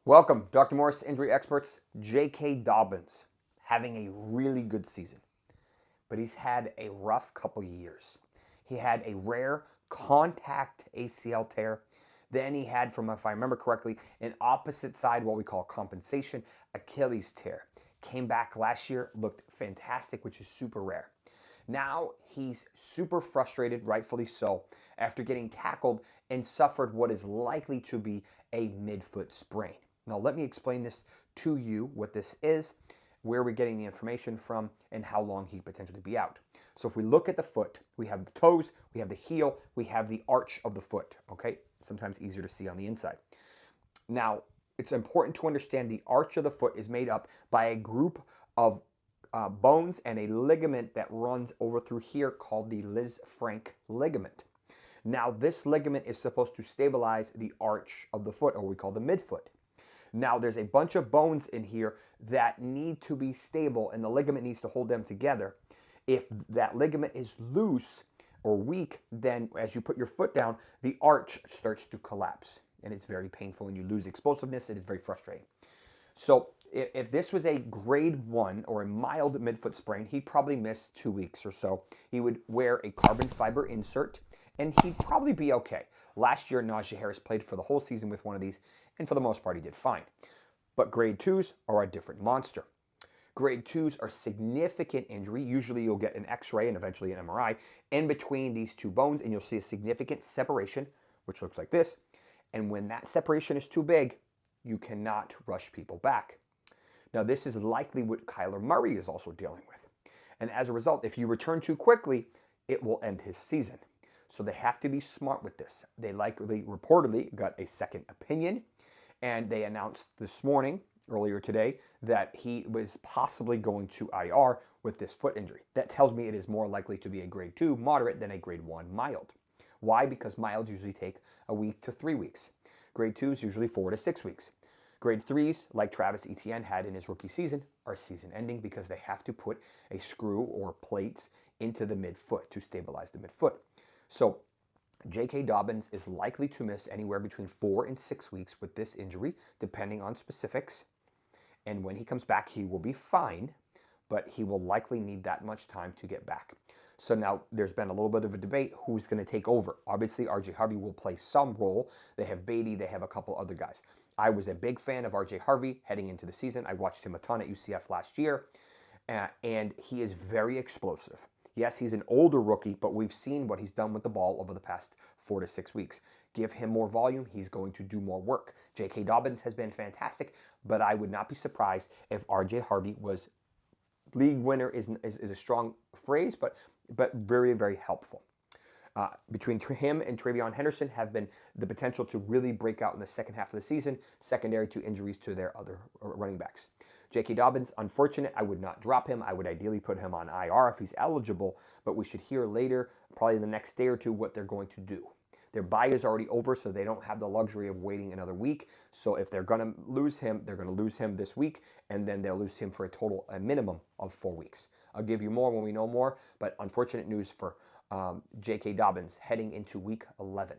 Welcome, Dr. Morse, Injury Experts. J.K. Dobbins having a really good season, but he's had a rough couple years. He had a rare contact ACL tear. Then he had, if I remember correctly, an opposite side, what we call compensation, Achilles tear. Came back last year, looked fantastic, which is super rare. Now he's super frustrated, rightfully so, after getting tackled and suffered what is likely to be a midfoot sprain. Now let me explain this to you, what this is, where we're getting the information from, and how long he could potentially be out. So if we look at the foot, we have the toes, we have the heel, we have the arch of the foot, okay? Sometimes easier to see on the inside. Now, it's important to understand the arch of the foot is made up by a group of bones and a ligament that runs over through here called the Lisfranc ligament. Now, this ligament is supposed to stabilize the arch of the foot, or we call the midfoot. Now, there's a bunch of bones in here that need to be stable, and the ligament needs to hold them together. If that ligament is loose or weak, then as you put your foot down, the arch starts to collapse, and it's very painful, and you lose explosiveness, and it's very frustrating. So if this was a grade 1 or a mild midfoot sprain, he'd probably miss 2 weeks or so. He would wear a carbon fiber insert, and he'd probably be okay. Last year, Najee Harris played for the whole season with one of these, and for the most part, he did fine. But grade 2s are a different monster. Grade 2s are significant injury. Usually you'll get an x-ray and eventually an MRI in between these two bones, and you'll see a significant separation, which looks like this. And when that separation is too big, you cannot rush people back. Now, this is likely what Kyler Murray is also dealing with. And as a result, if you return too quickly, it will end his season. So they have to be smart with this. They likely, reportedly, got a second opinion, and they announced this morning, earlier today, that he was possibly going to IR with this foot injury. That tells me it is more likely to be a grade 2 moderate than a grade 1 mild. Why? Because milds usually take a week to 3 weeks. Grade 2s usually 4 to 6 weeks. Grade 3s, like Travis Etienne had in his rookie season, are season ending because they have to put a screw or plates into the midfoot to stabilize the midfoot. So J.K. Dobbins is likely to miss anywhere between 4 and 6 weeks with this injury, depending on specifics. And when he comes back, he will be fine, but he will likely need that much time to get back. So now there's been a little bit of a debate who's going to take over. Obviously, R.J. Harvey will play some role. They have Beatty, they have a couple other guys. I was a big fan of R.J. Harvey heading into the season. I watched him a ton at UCF last year, and he is very explosive. Yes, he's an older rookie, but we've seen what he's done with the ball over the past 4 to 6 weeks. Give him more volume, he's going to do more work. J.K. Dobbins has been fantastic, but I would not be surprised if R.J. Harvey was, league winner is a strong phrase, but very, very helpful. Between him and Travion Henderson have been the potential to really break out in the second half of the season, secondary to injuries to their other running backs. J.K. Dobbins, unfortunate. I would not drop him. I would ideally put him on IR if he's eligible, but we should hear later, probably in the next day or two, what they're going to do. Their bye is already over, so they don't have the luxury of waiting another week. So if they're going to lose him, they're going to lose him this week, and then they'll lose him for a minimum of 4 weeks. I'll give you more when we know more, but unfortunate news for J.K. Dobbins heading into week 11.